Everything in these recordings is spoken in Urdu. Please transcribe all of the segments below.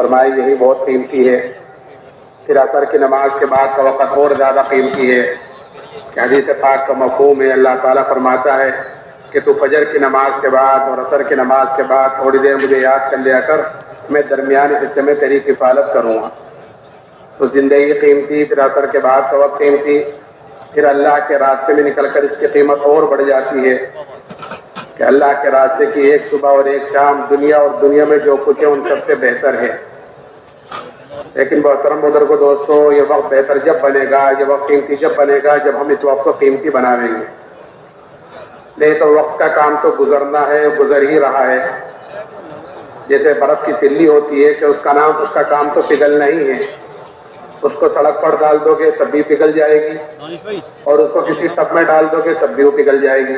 فرمائے یہی بہت قیمتی ہے۔ پھر عصر کی نماز کے بعد کا وقت اور زیادہ قیمتی ہے کہ حدیث پاک کا مفہوم ہے، اللہ تعالیٰ فرماتا ہے کہ تو فجر کی نماز کے بعد اور عصر کی نماز کے بعد تھوڑی دیر مجھے یاد کر لیا کر، میں درمیانی حصے میں تیری کفالت کروں گا۔ تو زندگی قیمتی، پھر عصر کے بعد کا وقت قیمتی، پھر اللہ کے راستے میں نکل کر اس کی قیمت اور بڑھ جاتی ہے کہ اللہ کے راستے کی ایک صبح اور ایک شام دنیا اور دنیا میں جو کچھ ہے ان سب سے بہتر ہے۔ لیکن محترم بزرگوں دوستوں، یہ وقت بہتر جب بنے گا، یہ وقت قیمتی جب بنے گا جب ہم اس وقت کو قیمتی بنائیں گے۔ نہیں تو وقت کا کام تو گزرنا ہے، گزر ہی رہا ہے۔ جیسے برف کی سلی ہوتی ہے کہ اس کا کام تو پگھلنا ہی ہے، اس کو سڑک پر ڈال دو گے تب بھی پگھل جائے گی، اور اس کو کسی ٹب میں ڈال دو گے تب بھی وہ پگھل جائے گی۔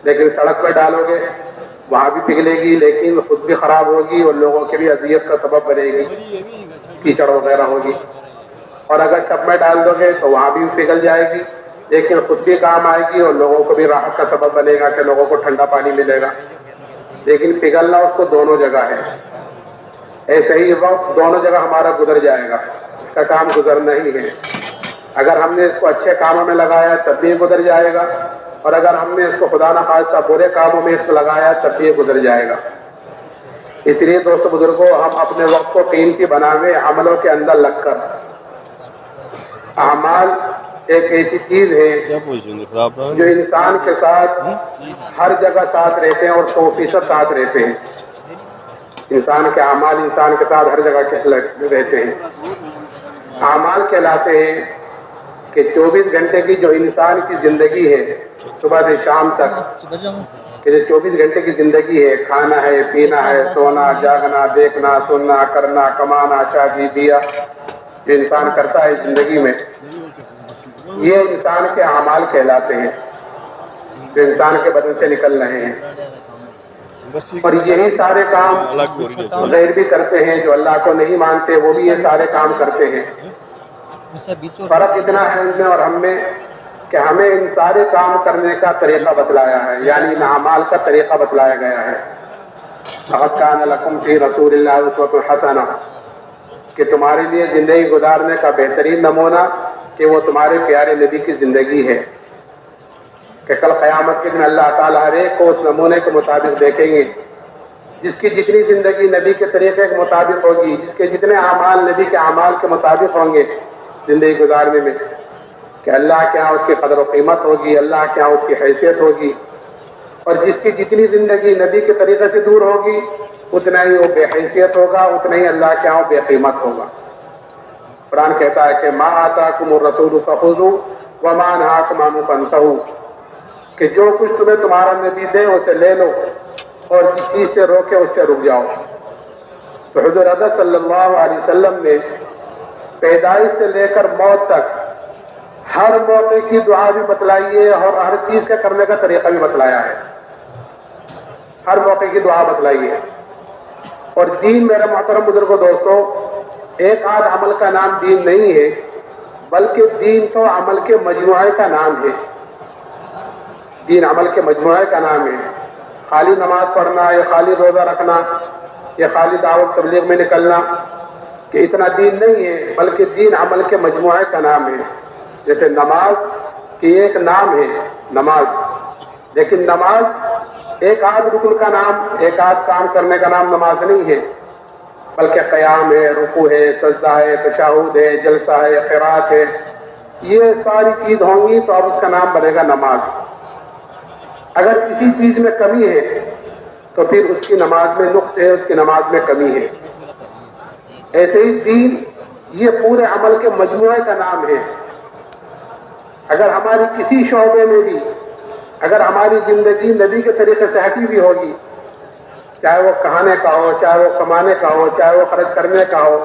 لیکن سڑک پہ ڈالو گے وہاں بھی پگھلے گی، لیکن خود بھی خراب ہوگی اور لوگوں کی بھی اذیت کا سبب بنے گی، کیچڑ وغیرہ ہوگی۔ اور اگر ٹب میں ڈال دو گے تو وہاں بھی پگھل جائے گی، لیکن خود بھی کام آئے گی اور لوگوں کو بھی راحت کا سبب بنے گا کہ لوگوں کو ٹھنڈا پانی ملے گا۔ لیکن پگھلنا اس کو دونوں جگہ ہے۔ ایسے ہی وقت دونوں جگہ ہمارا گزر جائے گا، اس کا کام گزرنا ہی ہے۔ اگر ہم نے اس کو اچھے کاموں میں لگایا تب بھی گزر جائے گا، اور اگر ہم نے اس کو خدا نخواستہ برے کاموں میں اس کو لگایا تب بھی گزر جائے گا۔ اس لیے دوستو بزرگوں، ہم اپنے وقت کو قیمتی بناویں عملوں کے اندر لگ کر۔ اعمال ایک ایسی چیز ہے جو انسان کے ساتھ ہر جگہ ساتھ رہتے ہیں اور 100% ساتھ رہتے ہیں۔ انسان کے اعمال انسان کے ساتھ ہر جگہ رہتے ہیں۔ اعمال کہلاتے ہیں کہ 24 گھنٹے کی جو انسان کی زندگی ہے صبح سے شام تک، کہ جو 24 گھنٹے کی زندگی ہے، کھانا ہے، پینا ہے، سونا، جاگنا، دیکھنا، سننا، کرنا، کمانا، شادی بیاہ، جو انسان کرتا ہے زندگی میں، یہ انسان کے اعمال کہلاتے ہیں جو انسان کے بدن سے نکل رہے ہیں۔ اور یہی سارے کام غیر بھی کرتے ہیں، جو اللہ کو نہیں مانتے وہ بھی یہ سارے کام کرتے ہیں۔ فرق اتنا ہے ان میں اور ہم میں کہ ہمیں ان سارے کام کرنے کا طریقہ بتلایا ہے، یعنی ان اعمال کا طریقہ بتلایا گیا ہے۔ لَقَدْ كَانَ لَكُمْ فِي رَسُولِ اللَّهِ أُسْوَةٌ حَسَنَةٌ، کہ تمہارے لیے زندگی گزارنے کا بہترین نمونہ کہ وہ تمہارے پیارے نبی کی زندگی ہے، کہ کل قیامت کے دن اللہ تعالیٰ ہر ایک کو اس نمونے کے مطابق دیکھیں گے۔ جس کی جتنی زندگی نبی کے طریقے کے مطابق ہوگی، جس کے جتنے اعمال نبی کے اعمال کے مطابق ہوں گے زندگی گزارنے میں، کہ اللہ کے ہاں اس کی قدر و قیمت ہوگی، اللہ کے ہاں اس کی حیثیت ہوگی۔ اور جس کی جتنی زندگی نبی کے طریقے سے دور ہوگی اتنا ہی وہ بے حیثیت ہوگا، اتنا ہی اللہ کے ہاں بے قیمت ہوگا۔ قرآن کہتا ہے کہ مَا آتَاكُمُ الرَّسُولُ فَخُذُوهُ وَمَا نَهَاكُمْ عَنْهُ فَانْتَهُوا، کہ جو کچھ تمہیں تمہارا نبی دے اسے لے لو، اور جس چیز سے روکے اس سے رک جاؤ۔ تو حضور اقدس صلی اللہ علیہ وسلم نے پیدائش سے لے کر موت تک ہر موقع کی دعا بھی بتلائی ہے اور ہر چیز کے کرنے کا طریقہ بھی بتلایا ہے، ہر موقع کی دعا بتلائی ہے۔ اور دین میرے محترم بزرگوں دوستوں، ایک آدھ عمل کا نام دین نہیں ہے، بلکہ دین تو عمل کے مجموعے کا نام ہے۔ دین عمل کے مجموعے کا نام ہے۔ خالی نماز پڑھنا یا خالی روزہ رکھنا یا خالی دعوت تبلیغ میں نکلنا کہ اتنا دین نہیں ہے، بلکہ دین عمل کے مجموعے کا نام ہے۔ جیسے نماز کی ایک نام ہے نماز، لیکن نماز ایک آدھ رکن کا نام، ایک آدھ کام کرنے کا نام نماز نہیں ہے، بلکہ قیام ہے، رکوع ہے، سجدہ ہے، تشہد ہے، جلسہ ہے، قرات ہے، یہ ساری چیز ہوں گی تو اب اس کا نام بنے گا نماز۔ اگر کسی چیز میں کمی ہے تو پھر اس کی نماز میں نقص ہے، اس کی نماز میں کمی ہے۔ ایسے ہی دین یہ پورے عمل کے مجموعے کا نام ہے۔ اگر ہماری کسی شعبے میں بھی اگر ہماری زندگی نبی کے طریقے سے ہٹی بھی ہوگی، چاہے وہ کہانے کا ہو، چاہے وہ کمانے کا ہو، چاہے وہ خرچ کرنے کا ہو،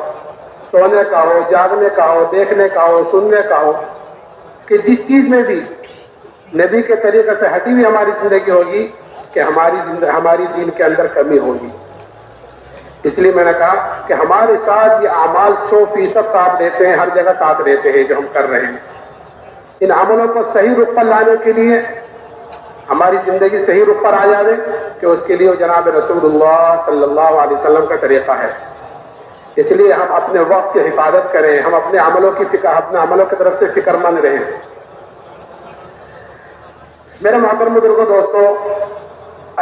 سونے کا ہو، جاگنے کا ہو، دیکھنے کا ہو، سننے کا ہو، کہ جس چیز میں بھی نبی کے طریقے سے ہٹی ہوئی ہماری زندگی ہوگی کہ ہماری دین کے اندر کمی ہوگی۔ اس لیے میں نے کہا کہ ہمارے ساتھ یہ اعمال 100% ساتھ رہتے ہیں، ہر جگہ ساتھ رہتے ہیں جو ہم کر رہے ہیں۔ ان عملوں کو صحیح رخ پر لانے کے لیے ہماری زندگی صحیح رخ پر آ جائے کہ اس کے لیے جناب رسول اللہ صلی اللہ علیہ وسلم کا طریقہ ہے۔ اس لیے ہم اپنے وقت کی حفاظت کریں، ہم اپنے عملوں کی طرف سے فکر مند رہیں۔ میرے محترم بزرگوں، دوستو،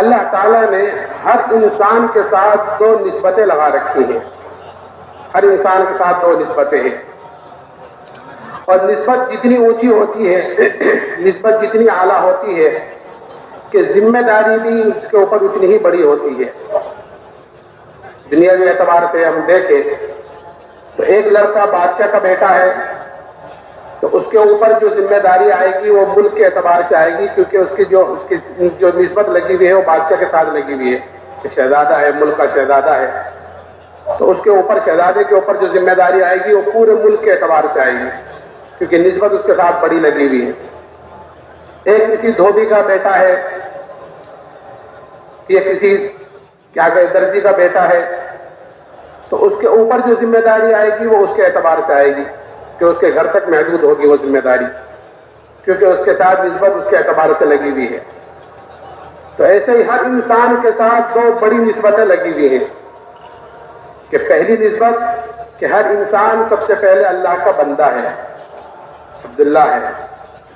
اللہ تعالیٰ نے ہر انسان کے ساتھ دو نسبتیں لگا رکھی ہیں۔ ہر انسان کے ساتھ دو نسبتیں ہیں، اور نسبت جتنی اونچی ہوتی ہے، نسبت جتنی اعلیٰ ہوتی ہے کہ ذمہ داری بھی اس کے اوپر اتنی ہی بڑی ہوتی ہے۔ دنیاوی اعتبار سے ہم دیکھیں تو ایک لڑکا بادشاہ کا بیٹا ہے تو اس کے اوپر جو ذمہ داری آئے گی وہ ملک کے اعتبار سے آئے گی، کیونکہ اس کی جو نسبت لگی ہوئی ہے وہ بادشاہ کے ساتھ لگی ہوئی ہے کہ شہزادہ ہے، ملک کا شہزادہ ہے، تو اس کے اوپر، شہزادے کے اوپر جو ذمہ داری آئے گی وہ پورے ملک کے اعتبار سے آئے گی، کیونکہ نسبت اس کے ساتھ بڑی لگی ہوئی ہے۔ ایک کسی دھوبی کا بیٹا ہے، یہ کسی درزی کا بیٹا ہے، تو اس کے اوپر جو ذمہ داری آئے گی وہ اس کے اعتبار سے آئے گی کہ اس کے گھر تک محدود ہوگی وہ ذمہ داری، کیونکہ اس کے ساتھ نسبت اس کے اعتبار سے لگی ہوئی ہے۔ تو ایسے ہی ہر انسان کے ساتھ دو بڑی نسبتیں لگی ہوئی ہیں کہ پہلی نسبت کہ ہر انسان سب سے پہلے اللہ کا بندہ ہے، عبداللہ ہے،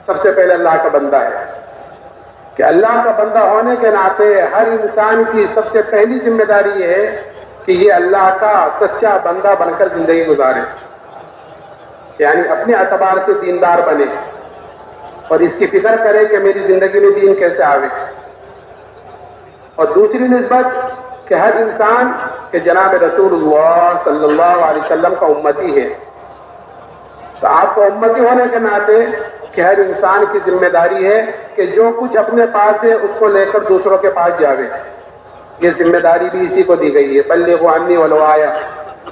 سب سے پہلے اللہ کا بندہ ہے، کہ اللہ کا بندہ ہونے کے ناطے ہر انسان کی سب سے پہلی ذمہ داری یہ ہے کہ یہ اللہ کا سچا بندہ بن کر زندگی گزارے، یعنی اپنے اعتبار سے دیندار بنے اور اس کی فکر کرے کہ میری زندگی میں دین کیسے آوے۔ اور دوسری نسبت کہ ہر انسان کہ جناب رسول اللہ صلی اللہ علیہ وسلم کا امتی ہے، تو آپ کو امتی ہونے کے ناطے کہ ہر انسان کی ذمہ داری ہے کہ جو کچھ اپنے پاس ہے اس کو لے کر دوسروں کے پاس جاوے۔ یہ ذمہ داری بھی اسی کو دی گئی ہے، بلغوا عنی ولو آیا،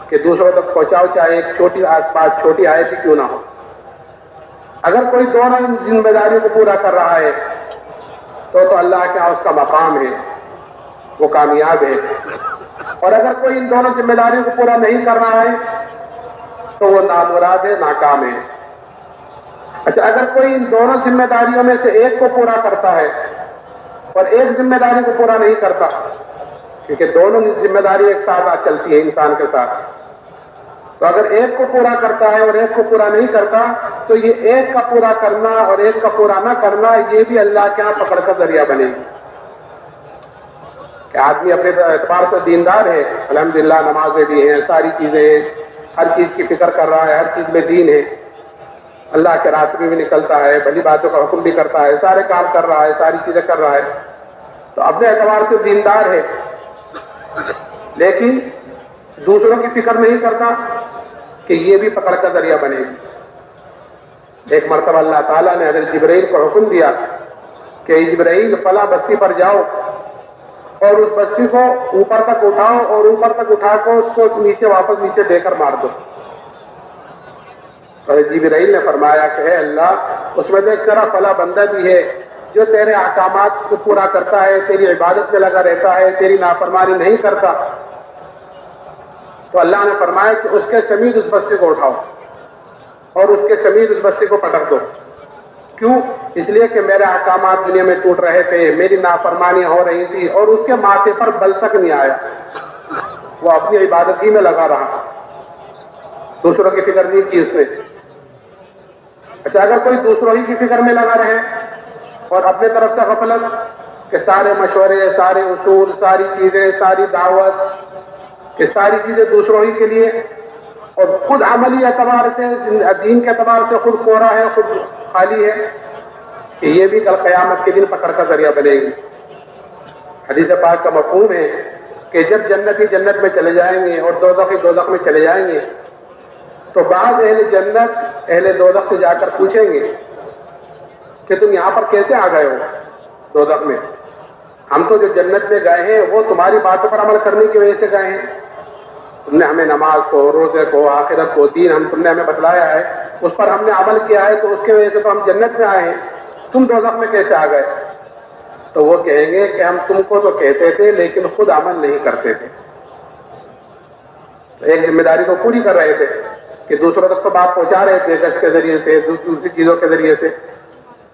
کہ دوسروں تک پہنچاؤ چاہے ایک چھوٹی آس پاس چھوٹی آیت ہی کیوں نہ ہو۔ اگر کوئی دونوں ان ذمہ داریوں کو پورا کر رہا ہے تو اللہ کے اس کا مقام ہے، وہ کامیاب ہے، اور اگر کوئی ان دونوں ذمہ داریوں کو پورا نہیں کر رہا ہے تو وہ نامراد ہے، ناکام ہے۔ اچھا، اگر کوئی ان دونوں ذمہ داریوں میں سے ایک کو پورا کرتا ہے اور ایک ذمہ داری کو پورا نہیں کرتا، کیونکہ دونوں ذمہ داری ایک ساتھ چلتی ہے انسان کے ساتھ، تو اگر ایک کو پورا کرتا ہے اور ایک کو پورا نہیں کرتا تو یہ ایک کا پورا کرنا اور ایک کا پورا نہ کرنا یہ بھی اللہ کے ہاں پکڑ کا ذریعہ بنے گی کہ آدمی اپنے اعتبار سے دیندار ہے، الحمدللہ نمازیں بھی ہیں، ساری چیزیں ہیں، ہر چیز کی فکر کر رہا ہے، ہر چیز میں دین ہے، اللہ کے راستے میں بھی نکلتا ہے، بھلی باتوں کا حکم بھی کرتا ہے، سارے کام کر رہا ہے، ساری چیزیں کر رہا ہے، تو اپنے اعتبار سے دیندار ہے، لیکن دوسروں کی فکر نہیں کرتا کہ یہ بھی پکڑ کا ذریعہ بنے گی۔ ایک مرتبہ اللہ تعالیٰ نے حضرت جبرائیل کو حکم دیا کہ جبرائیل فلاں بستی پر جاؤ اور اس بستی کو اوپر تک اٹھاؤ اور اوپر تک اٹھا کر اس کو واپس نیچے دے کر مار دو۔ حضرت جبرائیل نے فرمایا کہ اے اللہ، اس میں دیکھ تیرا فلاں بندہ بھی ہے جو تیرے احکامات کو پورا کرتا ہے، تیری عبادت میں لگا رہتا ہے، تیری نافرمانی نہیں کرتا۔ تو اللہ نے فرمایا کہ اس کے سمیت اس بستی کو اٹھاؤ اور اس کے سمیت اس بستی کو پٹک دو۔ کیوں؟ اس لیے کہ میرے احکامات دنیا میں ٹوٹ رہے تھے، میری نافرمانی ہو رہی تھی اور اس کے ماتھے پر بل تک نہیں آیا، وہ اپنی عبادت ہی میں لگا رہا، دوسروں کی فکر نہیں کی اس نے۔ اچھا، اگر کوئی دوسروں ہی کی فکر میں لگا رہے اور اپنے طرف سے غفلت کہ سارے مشورے، سارے اصول، ساری چیزیں، ساری دعوت کہ ساری چیزیں دوسروں ہی کے لیے، اور خود عملی اعتبار سے، دین کے اعتبار سے خود کورا ہے، خود خالی ہے، کہ یہ بھی کل قیامت کے دن پکڑ کا ذریعہ بنے گی۔ حدیث پاک کا مفہوم ہے کہ جب جنتی جنت میں چلے جائیں گے اور دوزخی دوزخ میں چلے جائیں گے تو بعض اہل جنت اہل دوزخ سے جا کر پوچھیں گے کہ تم یہاں پر کیسے آ گئے ہو دوزخ میں؟ ہم تو جو جنت میں گئے ہیں وہ تمہاری باتوں پر عمل کرنے کی وجہ سے گئے ہیں، تم نے ہمیں نماز کو، روزے کو، آخرت کو، دین تم نے ہمیں بتلایا ہے، اس پر ہم نے عمل کیا ہے، تو اس کی وجہ سے تو ہم جنت میں آئے ہیں، تم دوزخ میں کیسے آ گئے؟ تو وہ کہیں گے کہ ہم تم کو تو کہتے تھے لیکن خود عمل نہیں کرتے تھے۔ ایک ذمہ داری کو پوری کر رہے تھے کہ دوسروں تک تو بات پہنچا رہے تھے گشت کے ذریعے سے، دوسری چیزوں کے ذریعے سے،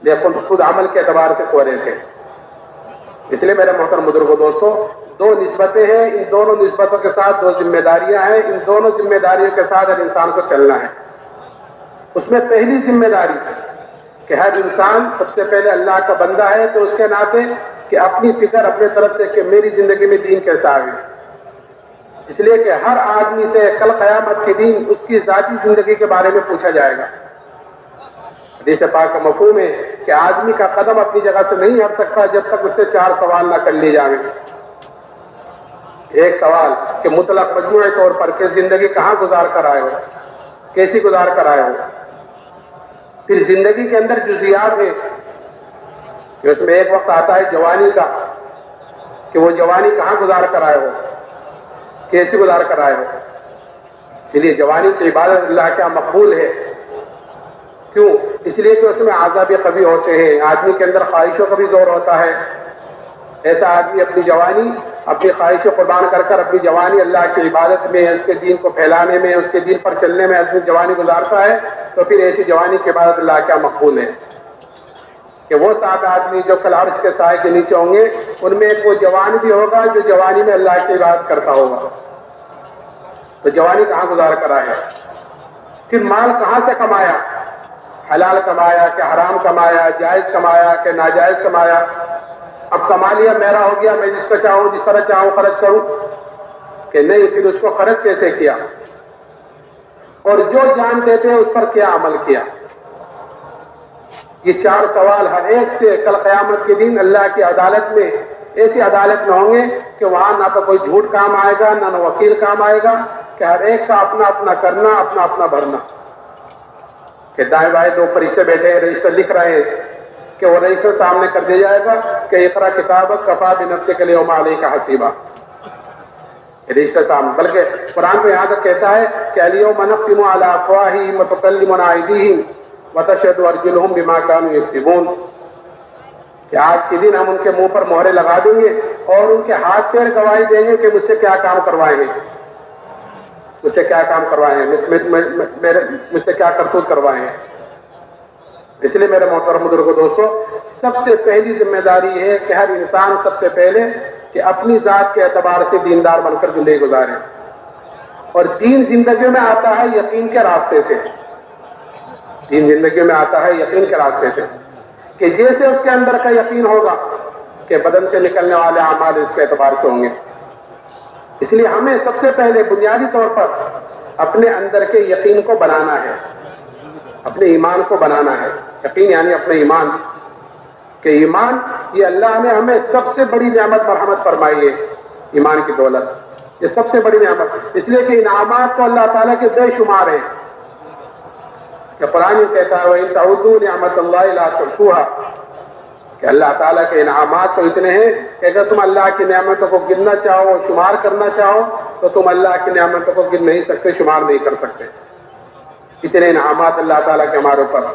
لیکن خود عمل کے اعتبار سے کھو رہے تھے۔ اس لیے میرے محترم بزرگوں دوستوں، دو نسبتیں ہیں، ان دونوں نسبتوں کے ساتھ دو ذمہ داریاں ہیں، ان دونوں ذمہ داریوں کے ساتھ ہر انسان کو چلنا ہے۔ اس میں پہلی ذمہ داری کہ ہر انسان سب سے پہلے اللہ کا بندہ ہے تو اس کے ناطے کہ اپنی فکر اپنے طرف سے کہ میری زندگی میں دین کیسا آئے، اس لیے کہ ہر آدمی سے کل قیامت کے دن اس کی ذاتی زندگی کے بارے میں پوچھا جائے گا۔ حدیث پاک کا مفہوم ہے کہ آدمی کا قدم اپنی جگہ سے نہیں ہٹ سکتا جب تک اس سے 4 سوال نہ کر لیے جائیں۔ ایک سوال کہ مطلق مجموعی طور پر کہ زندگی کہاں گزار کر آئے ہو، کیسی گزار کر آئے ہو۔ پھر زندگی کے اندر جزیات ہے کہ اس میں ایک وقت آتا ہے جوانی کا، کہ وہ جوانی کہاں گزار کر آئے ہو، کیسی گزار کر آئے ہو۔ اس لیے جوانی کی عبادت اللہ کیا مقبول ہے، کیوں؟ اس لیے کہ اس میں عذاب قوی ہوتے ہیں، آدمی کے اندر خواہشوں کا بھی زور ہوتا ہے۔ ایسا آدمی اپنی جوانی اپنی خواہشوں قربان کر کر اپنی جوانی اللہ کی عبادت میں، اس کے دین کو پھیلانے میں، اس کے دین پر چلنے میں اپنی جوانی گزارتا ہے، تو پھر ایسی جوانی کی عبادت اللہ کیا مقبول ہے کہ وہ 7 آدمی جو کل عرش کے سائے کے نیچے ہوں گے، ان میں ایک وہ جوان بھی ہوگا جو جوانی میں اللہ کی عبادت کرتا ہوگا۔ تو جوانی کہاں گزار کر آیا، پھر مال کہاں سے کمایا، حلال کمایا کہ حرام کمایا، جائز کمایا کہ ناجائز کمایا۔ اب کما لیا میرا ہو گیا، میں جس کو چاہوں جس طرح چاہوں خرچ کروں، کہ نہیں، پھر اس کو خرچ کیسے کیا، اور جو جانتے تھے اس پر کیا عمل کیا۔ یہ 4 سوال ہر ایک سے کل قیامت کے دن اللہ کی عدالت میں، ایسی عدالت میں ہوں گے کہ وہاں نہ تو کوئی جھوٹ کام آئے گا، نہ وکیل کام آئے گا، کہ ہر ایک کا اپنا اپنا کرنا، اپنا اپنا بھرنا۔ کہ دائیں بائیں 2 فرشتے بیٹھے ہیں، رجسٹر لکھ رہے ہیں، کہ وہ رجسٹر سامنے کر دیا جائے گا کہ اقرا کتابک کفا بنفسک الیوم علیک حسیبا۔ رجسٹر سامنے، بلکہ قرآن کو یہاں تک کہتا ہے کہ الیوم نختم علی افواہہم وتکلمنا ایدیہم وتشہد ارجلہم بما کانوا یکسبون، کہ آج کے دن ہم ان کے منہ پر مہرے لگا دیں گے اور ان کے ہاتھ پیر گواہی دیں گے کہ مجھ سے کیا کام کروائے ہیں، مجھ سے کیا کام کروائے ہیں، مجھ سے کیا کرتوت کروائے ہیں۔ اس لیے میرے محترم بزرگوں دوستو، سب سے پہلی ذمہ داری ہے کہ ہر انسان سب سے پہلے کہ اپنی ذات کے اعتبار سے دیندار بن کر زندگی گزارے، اور دین زندگی میں آتا ہے یقین کے راستے سے، دین زندگی میں آتا ہے یقین کے راستے سے، کہ جیسے اس کے اندر کا یقین ہوگا کہ بدن سے نکلنے والے اعمال اس کے اعتبار سے ہوں گے۔ اس لیے ہمیں سب سے پہلے بنیادی طور پر اپنے اندر کے یقین کو بنانا ہے، اپنے ایمان کو بنانا ہے۔ یقین یعنی اپنے ایمان، کہ ایمان یہ اللہ نے ہمیں سب سے بڑی نعمت مرحمت فرمائی ہے، ایمان کی دولت یہ سب سے بڑی نعمت، اس لیے کہ انعامات تو اللہ تعالیٰ کے بے شمار ہیں، کہ قرآن کہتا ہے وَإِن تَعُدُّوا نِعْمَتَ اللَّهِ لَا تُحْصُوهَا، کہ اللہ تعالیٰ کے انعامات تو اتنے ہیں کہ اگر تم اللہ کی نعمتوں کو گننا چاہو، شمار کرنا چاہو، تو تم اللہ کی نعمتوں کو گن نہیں سکتے، شمار نہیں کر سکتے۔ اتنے انعامات اللہ تعالیٰ کے ہمارے اوپر،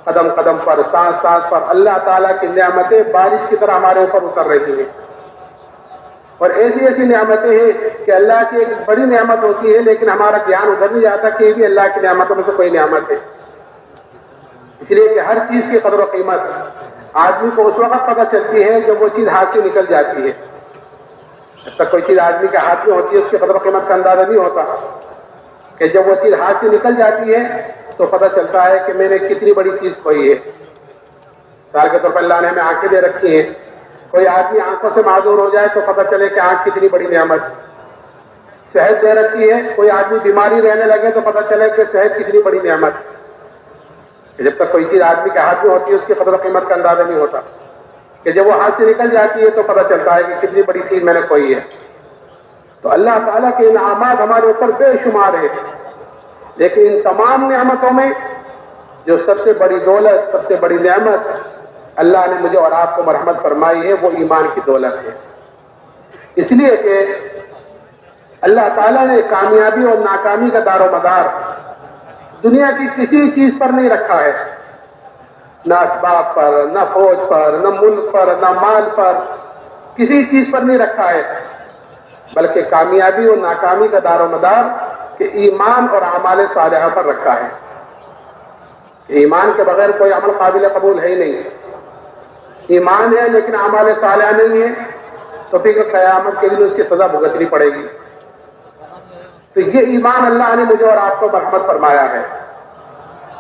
قدم قدم پر، سانس سانس پر اللہ تعالیٰ کی نعمتیں بارش کی طرح ہمارے اوپر اتر رہی ہیں، اور ایسی ایسی نعمتیں ہیں کہ اللہ کی ایک بڑی نعمت ہوتی ہے لیکن ہمارا دھیان ادھر نہیں جاتا کہ یہ بھی اللہ کی نعمتوں میں سے کوئی نعمت ہے۔ اس لیے کہ ہر چیز کی قدر و قیمت آدمی کو اس وقت پتہ چلتی ہے جب وہ چیز ہاتھ سے نکل جاتی ہے۔ جب تک کوئی چیز آدمی کے ہاتھ میں ہوتی ہے اس کی قدر و قیمت کا اندازہ نہیں ہوتا، کہ جب وہ چیز ہاتھ سے نکل جاتی ہے تو پتہ چلتا ہے کہ میں نے کتنی بڑی چیز کھوئی ہے۔ مثال کے طور پر اللہ نے ہمیں آنکھیں دے رکھی ہیں، کوئی آدمی آنکھوں سے معذور ہو جائے تو پتہ چلے کہ آنکھ کتنی بڑی نعمت۔ صحت دے رکھی ہے، کوئی آدمی بیماری رہنے لگے تو پتہ چلے کہ صحت کتنی بڑی نعمت۔ جب تک کوئی چیز آدمی کے ہاتھ میں ہوتی ہے اس کی قدر و قیمت کا اندازہ نہیں ہوتا، کہ جب وہ ہاتھ سے نکل جاتی ہے تو پتہ چلتا ہے کہ کتنی بڑی چیز میں نے کھوئی ہے۔ تو اللہ تعالیٰ کے انعامات ہمارے اوپر بے شمار ہیں، لیکن ان تمام نعمتوں میں جو سب سے بڑی دولت، سب سے بڑی نعمت اللہ نے مجھے اور آپ کو مرحمت فرمائی ہے وہ ایمان کی دولت ہے۔ اس لیے کہ اللہ تعالیٰ نے کامیابی اور ناکامی کا دار و مدار دنیا کی کسی چیز پر نہیں رکھا ہے، نہ اسباب پر، نہ فوج پر، نہ ملک پر، نہ مال پر، کسی چیز پر نہیں رکھا ہے، بلکہ کامیابی اور ناکامی کا دار و مدار کہ ایمان اور اعمال صالحہ پر رکھا ہے۔ ایمان کے بغیر کوئی عمل قابل قبول ہے ہی نہیں، ایمان ہے لیکن اعمال صالحہ نہیں ہے تو پھر قیامت کے دن اس کی سزا بھگتنی پڑے گی۔ تو یہ ایمان اللہ نے مجھے اور آپ کو مرحمت فرمایا ہے۔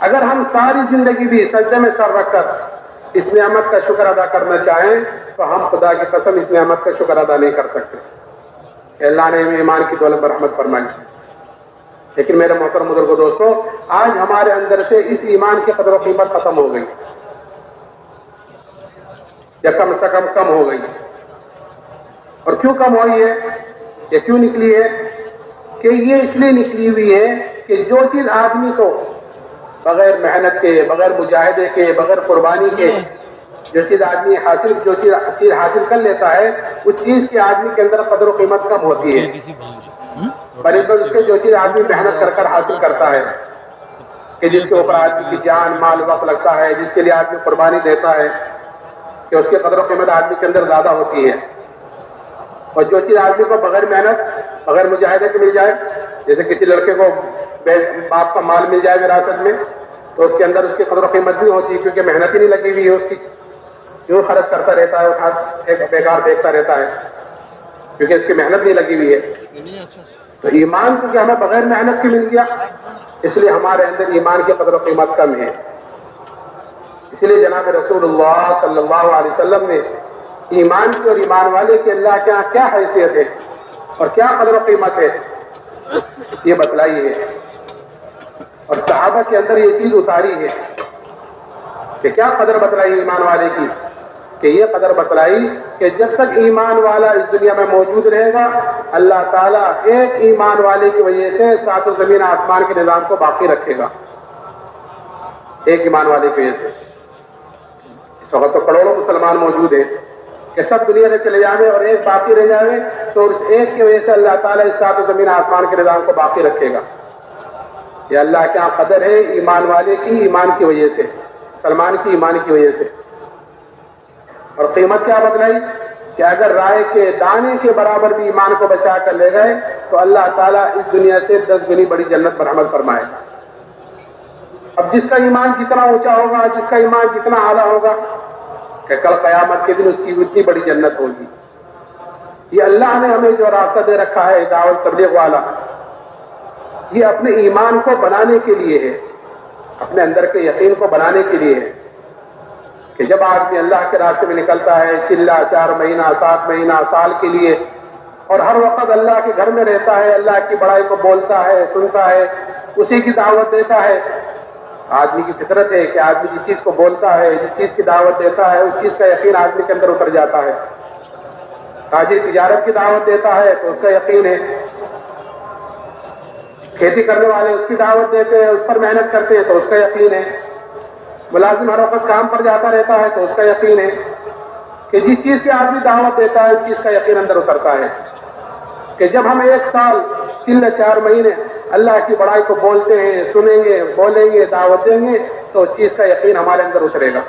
اگر ہم ساری زندگی بھی سجدے میں سر رکھ کر اس نعمت کا شکر ادا کرنا چاہیں تو ہم خدا کی قسم اس نعمت کا شکر ادا نہیں کر سکتے کہ اللہ نے ہمیں ایمان کی دولت پر رحمت فرمائی۔ لیکن میرے محترم بزرگوں دوستو، آج ہمارے اندر سے اس ایمان کی قدر و قیمت ختم ہو گئی یا کم سے کم ہو گئی۔ اور کیوں کم ہوئی ہے، یہ کیوں نکلی ہے کہ یہ اس لیے نکلی ہوئی ہے کہ جو چیز آدمی کو بغیر محنت کے، بغیر مجاہدے کے، بغیر قربانی کے جو چیز حاصل کر لیتا ہے، اس چیز کی آدمی کے اندر قدر و قیمت کم ہوتی ہے، بلکہ اس کے جو چیز آدمی محنت کر حاصل کرتا ہے، کہ جس کے اوپر آدمی کی جان مال وقت لگتا ہے، جس کے لیے آدمی قربانی دیتا ہے، کہ اس کی قدر و قیمت آدمی کے اندر زیادہ ہوتی ہے۔ اور جو چیز آدمی کو بغیر محنت، بغیر مجاہدے کے مل جائے، جیسے کسی لڑکے کو باپ کا مال مل جائے وراثت میں، تو اس کے اندر اس کی قدر و قیمت نہیں ہوتی، کیونکہ محنت ہی نہیں لگی ہوئی ہے اس کی، یوں خرچ کرتا رہتا ہے، بیکار دیکھتا رہتا ہے، کیونکہ اس کی محنت نہیں لگی ہوئی ہے۔ تو ایمان کیونکہ ہمیں بغیر محنت کی مل گیا، اس لیے ہمارے اندر ایمان کی قدر و قیمت کم ہے۔ اس لیے جناب رسول اللہ صلی اللہ علیہ وسلم نے ایمان کی اور ایمان والے کی اللہ کے یہاں کیا حیثیت ہے اور کیا قدر و قیمت ہے، یہ بتلائی ہے۔ اور صحابہ کے اندر یہ چیز اتاری ہے کہ کیا قدر بتلائی ایمان والے کی، کہ یہ قدر بتلائی کہ جب تک ایمان والا اس دنیا میں موجود رہے گا، اللہ تعالیٰ ایک ایمان والے کی وجہ سے سات و زمین آسمان کے نظام کو باقی رکھے گا، ایک ایمان والے کی وجہ سے۔ اس وقت تو کروڑوں مسلمان موجود ہیں کہ سب دنیا سے چلے جائیں اور ایک باقی رہ جائے، تو اس ایک کی وجہ سے اللہ تعالیٰ اس سات و زمین آسمان کے نظام کو باقی رکھے گا۔ یہ اللہ کے یہاں قدر ہے ایمان والے کی، ایمان کی وجہ سے، سلمان کی ایمان کی وجہ سے۔ اور قیمت کیا بتلائی کہ اگر رائے کے دانے کے برابر بھی ایمان کو بچا کر لے گئے تو اللہ تعالیٰ اس دنیا سے 10 گنی بڑی جنت پر عمل فرمائے گا۔ اب جس کا ایمان جتنا اونچا ہوگا، جس کا ایمان جتنا اعلیٰ ہوگا، کہ کل قیامت کے دن اس کی اتنی بڑی جنت ہوگی۔ یہ اللہ نے ہمیں جو راستہ دے رکھا ہے دعوت تبلیغ والا، یہ اپنے ایمان کو بنانے کے لیے ہے، اپنے اندر کے یقین کو بنانے کے لیے ہے، کہ جب آدمی اللہ کے راستے میں نکلتا ہے 4 مہینہ 7 مہینہ سال کے لیے، اور ہر وقت اللہ کے گھر میں رہتا ہے، اللہ کی بڑائی کو بولتا ہے، سنتا ہے، اسی کی دعوت دیتا ہے۔ آدمی کی فطرت ہے کہ آدمی جس چیز کو بولتا ہے، جس چیز کی دعوت دیتا ہے، اس چیز کا یقین آدمی کے اندر اتر جاتا ہے۔ تاجر تجارت کی دعوت دیتا ہے تو اس کا یقین ہے، کھیتی کرنے والے اس کی دعوت دیتے ہیں، اس پر محنت کرتے ہیں تو اس کا یقین ہے، ملازم ہر وقت کام پر جاتا رہتا ہے تو اس کا یقین ہے کہ جس چیز کی آدمی دعوت دیتا ہے اس چیز کا یقین اندر اترتا ہے، کہ جب ہم 1 سال 4 مہینے اللہ کی بڑائی کو بولتے ہیں، سنیں گے، بولیں گے، دعوت دیں گے، تو اس چیز کا یقین ہمارے اندر اترے گا،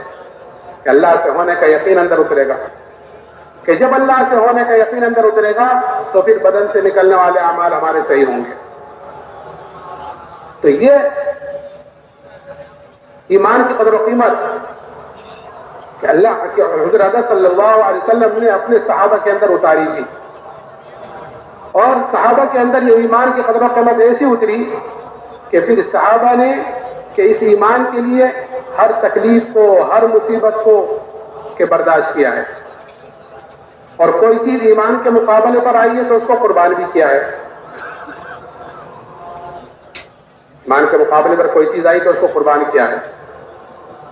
کہ اللہ سے ہونے کا یقین اندر اترے گا، کہ جب اللہ سے ہونے کا یقین اندر اترے گا تو پھر بدن سے نکلنے والے اعمال ہمارے صحیح ہوں گے۔ تو یہ ایمان کی قدر و قیمت کہ اللہ کے حضرت صلی اللہ علیہ وسلم نے اپنے صحابہ کے اندر اتاری تھی، اور صحابہ کے اندر یہ ایمان کی قدر و قیمت ایسی اتری کہ پھر صحابہ نے کہ اس ایمان کے لیے ہر تکلیف کو، ہر مصیبت کو کہ برداشت کیا ہے، اور کوئی چیز ایمان کے مقابلے پر آئی ہے تو اس کو قربان بھی کیا ہے۔ ایمان کے مقابلے پر کوئی چیز آئی تو اس کو قربان کیا ہے،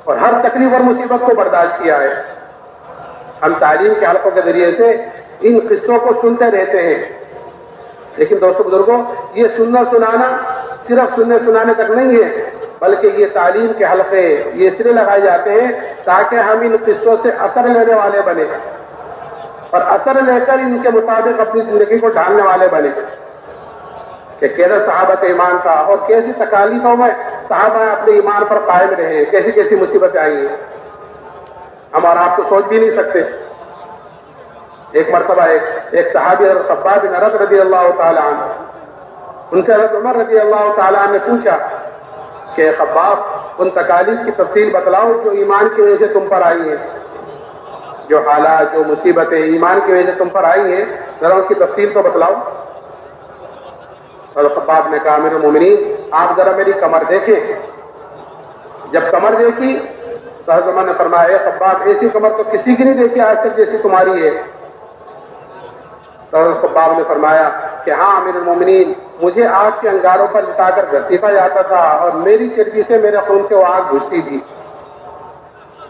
اور ہر تکلیف اور مصیبت کو برداشت کیا ہے۔ ہم تعلیم کے حلقوں کے ذریعے سے ان قصوں کو سنتے رہتے ہیں، لیکن دوستو بزرگوں، یہ سننا سنانا صرف سننے سنانے تک نہیں ہے، بلکہ یہ تعلیم کے حلقے یہ اس لیے لگائے جاتے ہیں تاکہ ہم ان قصوں سے اثر لینے والے بنے، اور اثر لے کر ان کے مطابق اپنی زندگی کو ڈھالنے والے بنے، کہ کیسا صحابہ کا ایمان تھا اور کیسی تکالیفوں میں صحابہ اپنے ایمان پر قائم رہے، کیسی کیسی مصیبتیں آئی ہیں، ہم اور آپ تو سوچ بھی نہیں سکتے۔ ایک مرتبہ ایک صحابی حضرت خباب بن ارد رضی اللہ تعالی عنہ، ان سے حضرت عمر رضی اللہ تعالی عنہ نے پوچھا کہ خباب ان تکالیف کی تفصیل بتلاؤ جو ایمان کی وجہ سے تم پر آئی ہیں۔ جو حالات جو مصیبتیں ایمان کی وجہ سے تم پر آئی ہیں ذرا ان کی تفصیل تو بتلاؤ. اور خباب نے کہا امیر المومنین آپ ذرا میری کمر دیکھیں. جب کمر دیکھی تو حضرت عمر نے فرمایا اے خباب ایسی کمر تو کسی کی نہیں دیکھی آج تک جیسی تمہاری ہے. تو حضرت خباب نے فرمایا کہ ہاں امیر المومنین مجھے آگ کے انگاروں پر لٹا کر گھسیٹا جاتا تھا اور میری چربی سے میرے خون سے وہ آگ گھستی تھی.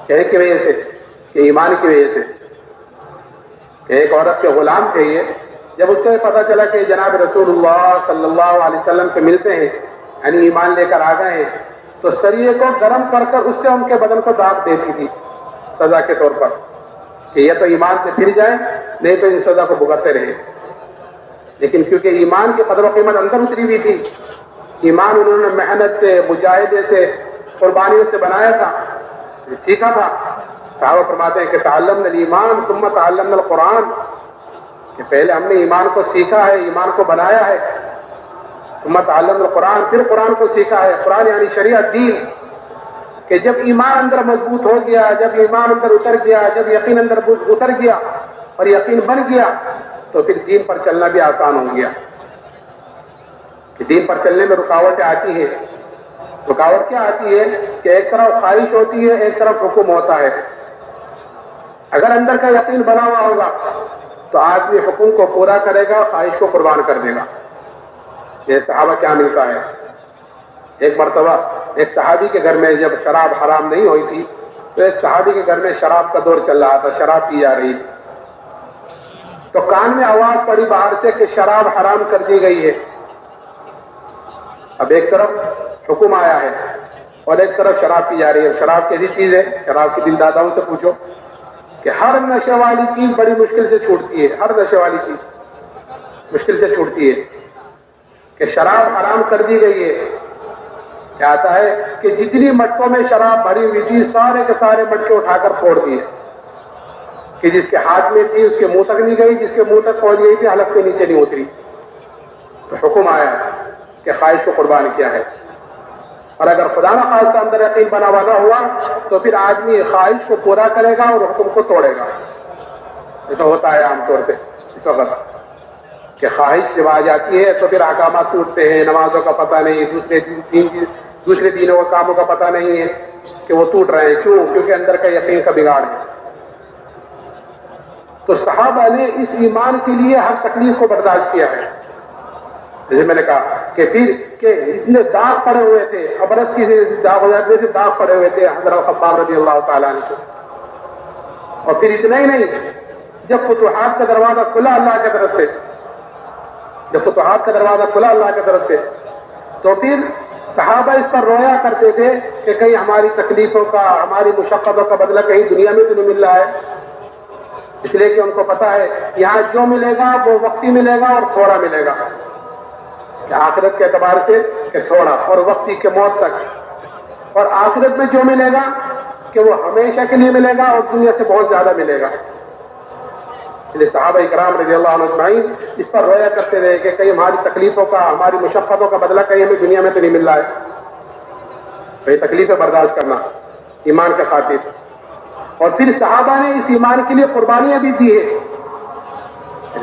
کہنے کی وجہ سے کہ ایمان کی وجہ سے کہ ایک عورت کے غلام تھے یہ. جب اس کو پتا چلا کہ جناب رسول اللہ صلی اللہ علیہ وسلم سے ملتے ہیں یعنی ایمان لے کر آ گئے ہیں تو سریے کو گرم کر کر اس سے ان کے بدن کو داغ دیتی تھی سزا کے طور پر کہ یہ تو ایمان سے پھر جائیں نہیں تو ان سزا کو بھگتتے رہے. لیکن کیونکہ ایمان کی قدر و قیمت اندر اتری ہوئی تھی, ایمان انہوں نے محنت سے مجاہدے سے قربانیوں سے بنایا تھا, سیکھا تھا. صحابہ فرماتے ہیں کہ تعلمنا الایمان ثم تعلمنا القرآن, کہ پہلے ہم نے ایمان کو سیکھا ہے, ایمان کو بنایا ہے, ثم تعلمنا القرآن, پھر قرآن کو سیکھا ہے. قرآن یعنی شریعت دین, کہ جب ایمان اندر مضبوط ہو گیا, جب ایمان اندر اتر گیا, جب یقین اندر اتر گیا اور یقین بن گیا تو پھر دین پر چلنا بھی آسان ہو گیا. کہ دین پر چلنے میں رکاوٹیں آتی ہیں. رکاوٹ کیا آتی ہے کہ ایک طرف خواہش ہوتی ہے, ایک طرف حکم ہوتا ہے. اگر اندر کا یقین بنا ہوا ہوگا تو آدمی حکم کو پورا کرے گا, خواہش کو قربان کر دے گا. یہ صحابہ کیا ملتا ہے. ایک مرتبہ ایک صحابی کے گھر میں جب شراب حرام نہیں ہوئی تھی تو ایک صحابی کے گھر میں شراب کا دور چل رہا تھا, شراب پی جا رہی تھی. تو کان میں آواز پڑی باہر سے کہ شراب حرام کر دی گئی ہے. اب ایک طرف حکم آیا ہے اور ایک طرف شراب پی جا رہی ہے. شراب کیسی چیز ہے, شراب کی دل داداؤں سے پوچھو کہ ہر نشے والی چیز بڑی مشکل سے چھوٹتی ہے, ہر نشے والی چیز مشکل سے چھوٹتی ہے. کہ شراب حرام کر دی گئی ہے, کیا آتا ہے کہ جتنی مٹکوں میں شراب بھری ہوئی تھی سارے کے سارے مٹکے اٹھا کر پھوڑ دیے, کہ جس کے ہاتھ میں تھی اس کے منہ تک نہیں گئی, جس کے منہ تک پہنچ گئی تھی حلق سے نیچے نہیں اتری. تو حکم آیا کہ خواہش کو قربان کیا ہے. اور اگر خدا نہ خواستہ اندر یقین بنا ہوا نہ ہوا تو پھر آدمی خواہش کو پورا کرے گا اور حکم کو توڑے گا. یہ تو ہوتا ہے عام طور پہ اس وقت کہ خواہش جب آ جاتی ہے تو پھر احکامات ٹوٹتے ہیں, نمازوں کا پتہ نہیں, دوسرے دینوں کا کاموں کا پتہ نہیں ہے کہ وہ ٹوٹ رہے ہیں. کیوں؟ کیونکہ اندر کا یقین کا بگاڑ ہے. تو صحابہ نے اس ایمان کے لیے ہر تکلیف کو برداشت کیا ہے. جیسے میں نے کہا کہ پھر کہ اتنے داغ پڑے ہوئے تھے, ابرت کی داغ ہو جاتے تھے, داغ پڑے ہوئے تھے حضرت خباب رضی اللہ تعالیٰ عنہ کو. اور پھر اتنا ہی نہیں, جب فتوحات کا دروازہ کھلا اللہ کی طرف سے, جب فتوحات کا دروازہ کھلا اللہ کی طرف سے تو پھر صحابہ اس پر رویا کرتے تھے کہ کہیں ہماری تکلیفوں کا, ہماری مشقتوں کا بدلہ کہیں دنیا میں تو نہیں مل رہا ہے. اس لیے کہ ان کو پتا ہے یہاں جو ملے گا وہ وقتی ملے گا اور تھوڑا ملے گا, کہ آخرت کے اعتبار سے کہ تھوڑا, اور وقتی کے موت تک. اور آخرت میں جو ملے گا کہ وہ ہمیشہ کے لیے ملے گا اور دنیا سے بہت زیادہ ملے گا. اس لیے صحابہ اکرام رضی اللہ عنہ اجمعین اس پر رویا کرتے رہے کہ کہیں ہماری تکلیفوں کا, ہماری مشقتوں کا بدلہ کہیں ہمیں دنیا میں تو نہیں مل رہا ہے. تو یہ تکلیفیں برداشت کرنا ایمان کے خاطر. اور پھر صحابہ نے اس ایمان کے لیے قربانیاں بھی دی ہیں,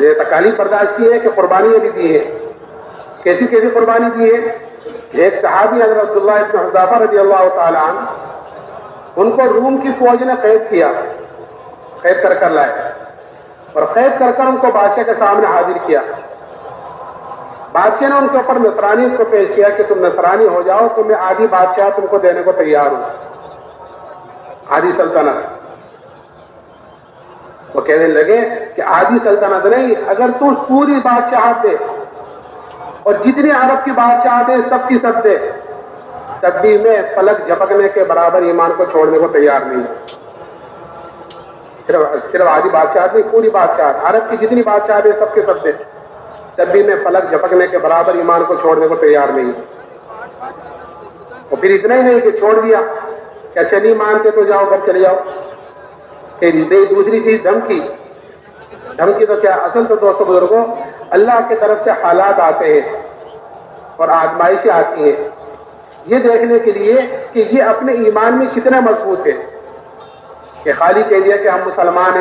یہ تکالیف برداشت کی ہے کہ قربانیاں بھی دی ہیں. کیسی کیسی قربانی دی ہے. ایک صحابی حضرت عبداللہ ابن حذافہ رضی اللہ تعالی عنہ, ان کو روم کی فوج نے قید کیا, قید کر لائے اور قید کر ان کو بادشاہ کے سامنے حاضر کیا. بادشاہ نے ان کے اوپر نصرانیت کو پیش کیا کہ تم نصرانی ہو جاؤ تو میں آدھی بادشاہ تم کو دینے کو تیار ہوں, آدھی سلطنت. وہ کہنے لگے کہ آدھی سلطنت نہیں, اگر تو پوری بادشاہت دے اور جتنی عرب کی بادشاہت ہے سب کی سب دے, تب بھی میں پلک جھپکنے کے برابر ایمان کو چھوڑنے کو تیار نہیں. صرف آدھی بادشاہت نہیں, پوری بادشاہت, عرب کی جتنی بادشاہت ہے سب کے سب دے, تب بھی میں پلک جھپکنے کے برابر ایمان کو چھوڑنے کو تیار نہیں. اور پھر اتنا ہی نہیں کہ چھوڑ دیا کہ اچھا نہیں مانتے تو جاؤ گھر چلے جاؤ. کہ دوسری چیز دھمکی. دھمکی تو کیا, اصل تو دوستو بزرگوں اللہ کی طرف سے حالات آتے ہیں اور آزمائشیں آتی ہیں یہ دیکھنے کے لیے کہ یہ اپنے ایمان میں کتنا مضبوط ہے. کہ خالی کہہ دیا کہ ہم مسلمان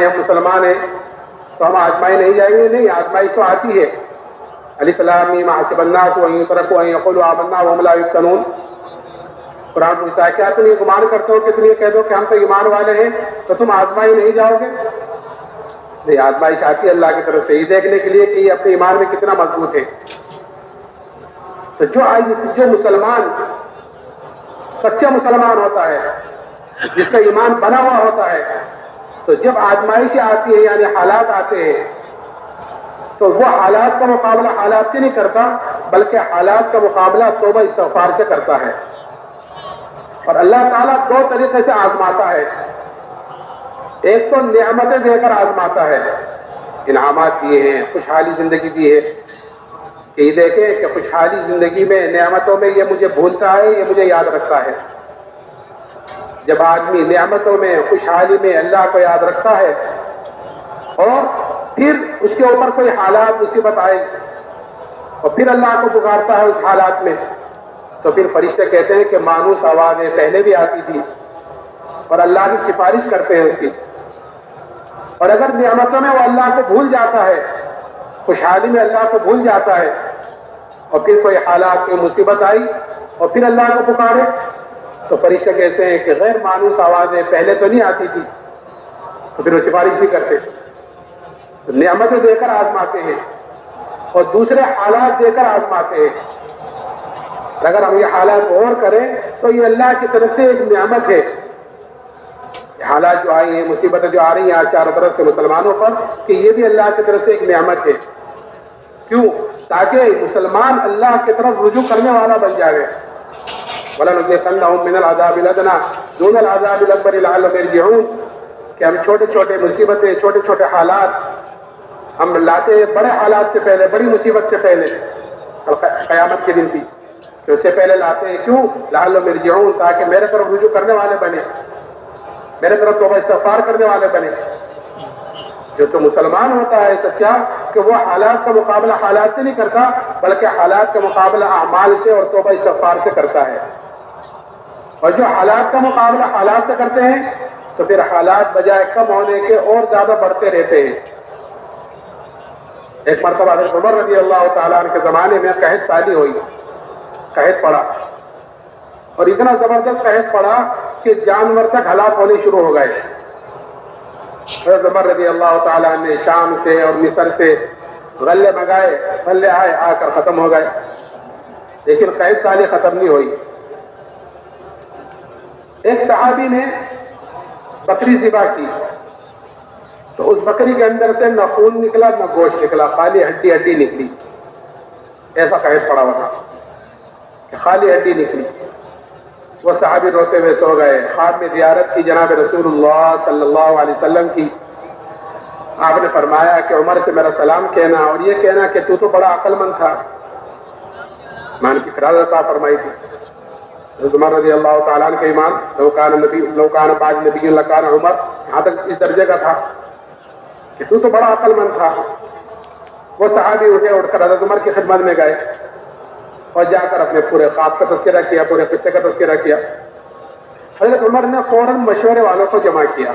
ہیں تو ہم آزمائی نہیں جائیں گے. نہیں، آزمائی تو آتی ہے. الف لام میم حسب الناس ان یترکوا ان یقولوا آمنا وهم لا یفتنون. قرآن پوچھتا ہے کیا تم یہ گمان کرتے ہو کہ تم یہ کہہ دو کہ ہم تو ایمان والے ہیں تو تم آزمائی نہیں جاؤ گے؟ نہیں، آزمائش آتی ہے اللہ کی طرف سے یہ دیکھنے کے لیے کہ یہ اپنے ایمان میں کتنا مضبوط ہے. تو جو مسلمان سچا مسلمان ہوتا ہے، جس کا ایمان بنا ہوا ہوتا ہے، تو جب آزمائشیں آتی ہے یعنی حالات آتے ہیں تو وہ حالات کا مقابلہ حالات سے نہیں کرتا بلکہ حالات کا مقابلہ توبہ استغفار سے کرتا ہے. اور اللہ تعالیٰ دو طریقے سے آزماتا ہے. ایک تو نعمتیں دے کر آزماتا ہے، انعامات دیے ہیں، خوشحالی زندگی دی ہے کہ یہ دیکھیں کہ خوشحالی زندگی میں نعمتوں میں یہ مجھے بھولتا ہے، یہ مجھے یاد رکھتا ہے. جب آدمی نعمتوں میں خوشحالی میں اللہ کو یاد رکھتا ہے اور پھر اس کے اوپر کوئی حالات مصیبت آئے اور پھر اللہ کو پکارتا ہے اس حالات میں، تو پھر فرشتے کہتے ہیں کہ مانوس آوازیں پہلے بھی آتی تھی اور اللہ کی سفارش کرتے ہیں اس کی. اور اگر نعمتوں میں وہ اللہ کو بھول جاتا ہے، خوشحالی میں اللہ کو بھول جاتا ہے اور پھر کوئی حالات کی مصیبت آئی اور پھر اللہ کو پکارے تو فرشتے کہتے ہیں کہ غیر مانوس آوازیں پہلے تو نہیں آتی تھی، تو پھر وہ سفارش نہیں کرتے. تو نعمتیں دے کر آزماتے ہیں اور دوسرے حالات دے کر آزماتے ہیں. اگر ہم یہ حالات غور کریں تو یہ اللہ کی طرف سے ایک نعمت ہے. حالات جو آئی ہیں، مصیبتیں جو آ رہی ہیں آج چاروں طرف سے مسلمانوں پر، کہ یہ بھی اللہ کی طرف سے ایک نعمت ہے. کیوں؟ تاکہ مسلمان اللہ کی طرف رجوع کرنے والا بن جائے. وَلَنُذِيقَنَّهُم مِّنَ الْعَذَابِ الْأَدْنَىٰ دُونَ الْعَذَابِ الْأَكْبَرِ لَعَلَّهُمْ يَرْجِعُونَ کہ ہم چھوٹے چھوٹے مصیبتیں، چھوٹے چھوٹے حالات ہم لاتے بڑے حالات سے پہلے، بڑی مصیبت سے پہلے، قیامت کے دن کی کہ اس سے پہلے لاتے ہیں. کیوں؟ لعلہم یرجعون تاکہ میرے طرف رجوع کرنے والے بنے، میرے طرف توبہ استغفار کرنے والے بنے. جو تو مسلمان ہوتا ہے سچا کہ وہ حالات کا مقابلہ حالات سے نہیں کرتا بلکہ حالات کا مقابلہ اعمال سے اور توبہ استغفار سے کرتا ہے. اور جو حالات کا مقابلہ حالات سے کرتے ہیں تو پھر حالات بجائے کم ہونے کے اور زیادہ بڑھتے رہتے ہیں. ایک مرتبہ حضرت عمر رضی اللہ تعالیٰ عنہ کے زمانے میں قحط سالی ہوئی، قحط پڑا اور اتنا زبردست قحط پڑا کہ جانور تک ہلاک ہونے شروع ہو گئے. حضرت عمر رضی اللہ تعالیٰ عنہ نے شام سے اور مصر سے غلے منگائے، غلے آئے، آ کر ختم ہو گئے، لیکن قحط سالی ختم نہیں ہوئی. ایک صحابی نے بکری ذبح کی تو اس بکری کے اندر سے نہ خون نکلا نہ گوشت نکلا، خالی ہڈی ہڈی نکلی. ایسا قحط پڑا ہوا تھا کہ خالی ہڈی نکلی. وہ صحابی روتے ہوئے سو گئے. خواب میں زیارت کی جناب رسول اللہ صلی اللہ علیہ وسلم کی. آپ نے فرمایا کہ عمر سے میرا سلام کہنا اور یہ کہنا کہ تو بڑا عقل مند تھا. ایمان کی فرازت عطا فرمائی تھی. عمر رضی اللہ تعالیٰ عنہ کا ایمان لو کان بعد نبی لکان عمر، یہاں تک اس درجے کا تھا کہ تو بڑا عقل مند تھا. وہ صحابی اٹھ کر حضرت عمر کی خدمت میں گئے اور جا کر اپنے پورے خواب کا تذکرہ کیا، پورے قصے کا تذکرہ کیا. حضرت عمر نے فوراً مشورے والوں کو جمع کیا.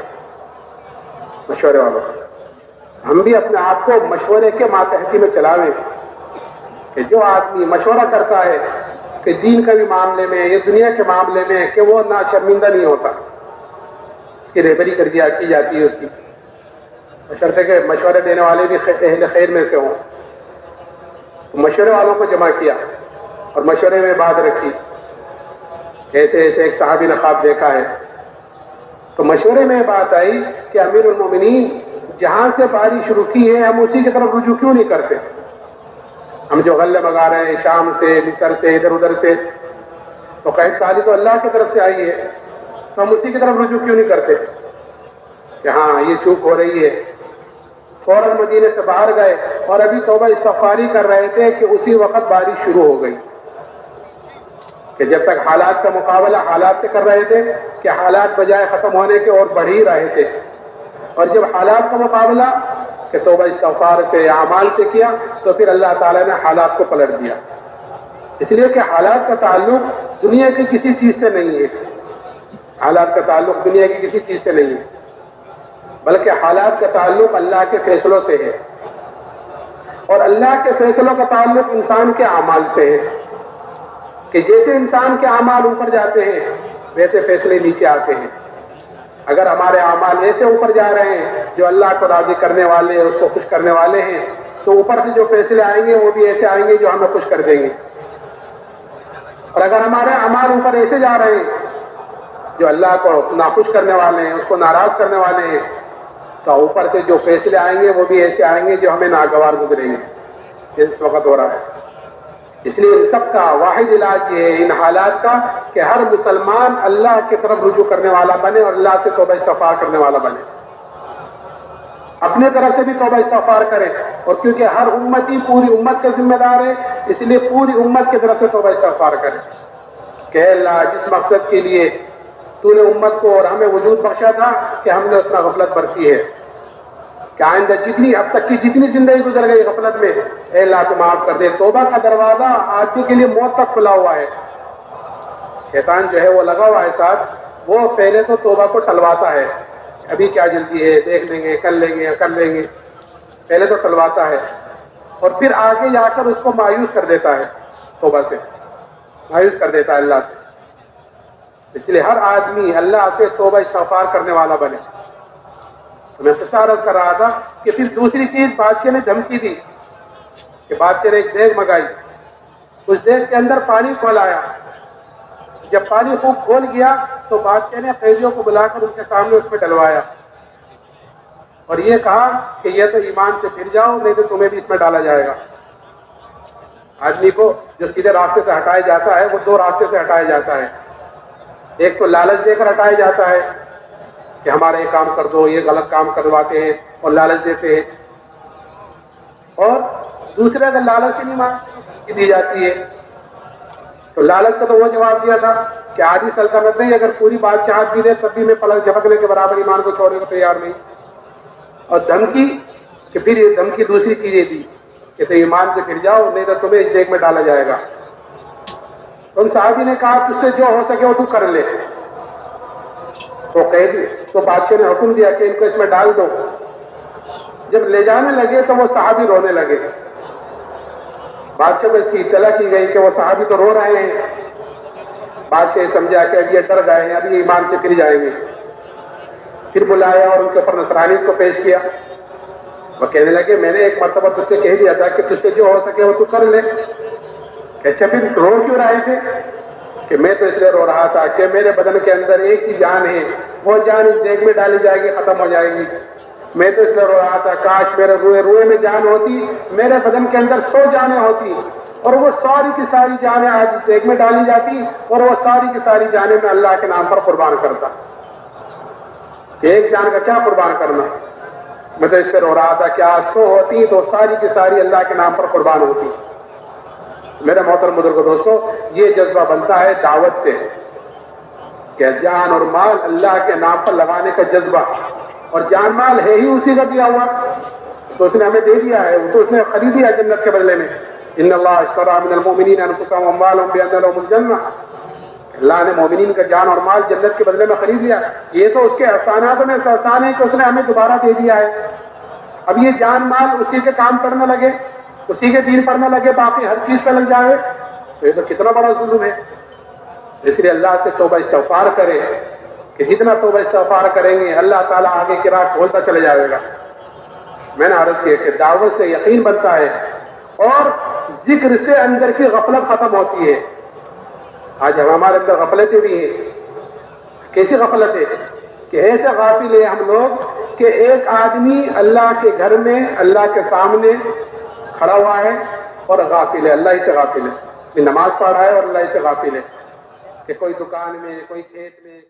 مشورے والوں کو ہم بھی اپنے آپ کو مشورے کے ماتحتی میں چلاویں کہ جو آدمی مشورہ کرتا ہے کہ دین کا بھی معاملے میں یا دنیا کے معاملے میں کہ وہ نہ شرمندہ نہیں ہوتا، اس کی رہبری کی جاتی ہے اس کی، بشرطے کہ مشورے دینے والے بھی اہل خیر میں سے ہوں. مشورے والوں کو جمع کیا اور مشورے میں بات رکھی. ایسے ایک صحابی نے خواب دیکھا ہے تو مشورے میں بات آئی کہ امیر المومنین جہاں سے باری شروع کی ہے ہم اسی کی طرف رجوع کیوں نہیں کرتے؟ ہم جو غلے منگا رہے ہیں شام سے، مصر سے، ادھر ادھر سے، تو قحط سالی تو اللہ کی طرف سے آئی ہے، تو ہم اسی کی طرف رجوع کیوں نہیں کرتے کہ ہاں یہ چوک ہو رہی ہے. فوراً مدینے سے باہر گئے اور ابھی توبہ استغفاری کر رہے تھے کہ اسی وقت بارش شروع ہو گئی. کہ جب تک حالات کا مقابلہ حالات سے کر رہے تھے کہ حالات بجائے ختم ہونے کے اور بڑھ ہی رہے تھے، اور جب حالات کا مقابلہ کہ توبہ استغفار سے، اعمال سے کیا تو پھر اللہ تعالیٰ نے حالات کو پلٹ دیا. اس لیے کہ حالات کا تعلق دنیا کی کسی چیز سے نہیں ہے. حالات کا تعلق دنیا کی کسی چیز سے نہیں ہے. بلکہ حالات کا تعلق اللہ کے فیصلوں سے ہے، اور اللہ کے فیصلوں کا تعلق انسان کے اعمال سے ہے، کہ جیسے انسان کے اعمال اوپر جاتے ہیں ویسے فیصلے نیچے آتے ہیں۔ اگر ہمارے اعمال ایسے اوپر جا رہے ہیں جو اللہ کو راضی کرنے والے، اس کو خوش کرنے والے ہیں، تو اوپر سے جو فیصلے آئیں گے وہ بھی ایسے آئیں گے جو ہمیں خوش کر دیں گے۔ اور اگر ہمارے اعمال اوپر ایسے جا رہے ہیں جو اللہ کو ناخوش کرنے والے ہیں، اس کو ناراض کرنے والے ہیں، تو اوپر سے جو فیصلے آئیں گے وہ بھی ایسے آئیں گے جو ہمیں ناگوار گزریں گے، جس وقت ہو رہا ہے۔ اس لیے ان سب کا واحد علاج یہ ہے، ان حالات کا، کہ ہر مسلمان اللہ کی طرف رجوع کرنے والا بنے اور اللہ سے توبہ استغفار کرنے والا بنے، اپنے طرف سے بھی توبہ استغفار کرے، اور کیونکہ ہر امتی پوری امت کا ذمہ دار ہے، اس لیے پوری امت کی طرف سے توبہ استغفار کرے کہ اے اللہ، جس مقصد کے لیے تو نے امت کو اور ہمیں وجود بخشا تھا کہ ہم نے اس میں غفلت برتی ہے، کہ آئندہ جتنی اب تک کی جتنی زندگی گزر گئی غفلت میں، اے اللہ تو معاف کر دے۔ توبہ کا دروازہ آدمی کے لیے موت تک کھلا ہوا ہے، شیطان جو ہے وہ لگا ہوا ہے ساتھ، وہ پہلے تو توبہ کو ٹلواتا ہے، ابھی کیا جلدی ہے، دیکھ لیں گے، کر لیں گے، کر لیں گے، پہلے تو ٹلواتا ہے، اور پھر آگے جا کر اس کو مایوس کر دیتا ہے، توبہ سے مایوس کر دیتا ہے اللہ سے۔ اس لیے ہر آدمی اللہ سے توبہ استغفار کرنے والا بنے۔ میں عرض کر رہا تھا کہ پھر دوسری چیز بادشاہ نے دھمکی دی، کہ بادشاہ نے ایک دیگ منگائی، اس دیگ کے اندر پانی کھولایا، جب پانی خوب کھول گیا تو بادشاہ نے قیدیوں کو بلا کر ان کے سامنے اس میں ڈلوایا، اور یہ کہا کہ یہ تو ایمان سے پھر جاؤ، نہیں تو تمہیں بھی اس میں ڈالا جائے گا۔ آدمی کو جو سیدھے راستے سے ہٹایا جاتا ہے وہ دو راستے سے ہٹایا جاتا ہے، ایک تو لالچ دے کر ہٹایا جاتا ہے کہ ہمارا یہ کام کر دو، یہ غلط کام کرواتے ہیں اور لالچ دیتے ہیں، اور دوسرے اگر لالچ سے نہیں مانگتے دی جاتی ہے۔ تو لالچ کا تو وہ جواب دیا تھا کہ آدھی سلطنت نہیں، اگر پوری بادشاہت بھی دے تب بھی میں پلک جھپکنے کے برابر ایمان کو چھوڑنے کو تیار نہیں۔ اور دھمکی، کہ پھر یہ دھمکی دوسری چیزیں دی کہ تو ایمان سے پھر جاؤ، نہیں تو تمہیں اس دیگ میں ڈالا جائے گا۔ تو ان صحابی نے کہا تجھ سے جو ہو سکے وہ تو کر لے۔ تو بادشاہ نے حکم دیا کہ ان کو اس میں ڈال دو۔ جب لے جانے لگے تو وہ صحابی رونے لگے، بادشاہ کو اس کی اطلاع کی گئی کہ وہ صحابی تو رو رہے ہیں۔ بادشاہ سمجھا کہ اب یہ ڈر گئے ہیں، اب یہ ایمان سے پھر جائیں گے، پھر بلایا اور ان کے اوپر نصرانیت کو پیش کیا۔ وہ کہنے لگے میں نے ایک مرتبہ تجھ سے کہہ دیا تھا کہ تجھ سے جو ہو سکے وہ تو کر لے۔ اچھا پھر رو کیوں رہے تھے؟ کہ میں تو اس لیے رو رہا تھا کہ میرے بدن کے اندر ایک ہی جان ہے، وہ جان اس دیگ میں ڈالی جائے گی، ختم ہو جائے گی۔ میں تو اس لیے رو رہا تھا کاش میرے روئے میں جان ہوتی، میرے بدن کے اندر 100 جانیں ہوتی، اور وہ ساری کی ساری جانیں آج اس دیگ میں ڈالی جاتی، اور وہ ساری کی ساری جانیں میں اللہ کے نام پر قربان کرتا۔ ایک جان کا کیا قربان کرنا؟ میں تو اس پہ رو رہا تھا کہ آج 100 ہوتی تو ساری کی ساری اللہ کے نام پر قربان ہوتی۔ میرے محترم بزرگوں دوستو، یہ جذبہ بنتا ہے دعوت سے، کہ جان اور مال اللہ کے نام پر لگانے کا جذبہ، اور جان مال ہے ہی اسی کا دیا ہوا، تو اس نے ہمیں دے دیا ہے، تو اس نے خرید دیا جنت کے بدلے میں۔ ان اللہ اشتری من المؤمنین انفسهم واموالهم بان لهم الجنہ، اللہ نے مومنین کا جان اور مال جنت کے بدلے میں خرید لیا۔ یہ تو اس کے احسانات میں سے احسان ہے کہ اس نے ہمیں دوبارہ دے دیا ہے۔ اب یہ جان مال اسی کے کام کرنے لگے، اسی کے دین پڑھنے لگے، باقی ہر چیز پہ لگ جائے، تو یہ تو کتنا بڑا ظلم ہے۔ اس لیے اللہ سے توبہ استغفار کرے، کہ جتنا توبہ استغفار کریں گے اللہ تعالیٰ آگے کی راہ کھولتا چلے جائے گا۔ میں نے عرض کیا کہ دعوت سے یقین بنتا ہے، اور ذکر سے اندر کی غفلت ختم ہوتی ہے۔ آج ہمارے اندر غفلتیں بھی ہیں۔ کیسی غفلت ہے؟ کہ ایسے غافل ہیں ہم لوگ کہ ایک آدمی اللہ کے گھر میں اللہ کے سامنے کھڑا ہوا ہے اور غافل ہے، اللہ ہی سے غافل ہے، نماز پڑھ رہا ہے اور اللہ ہی سے غافل ہے، کہ کوئی دکان میں، کوئی کھیت میں،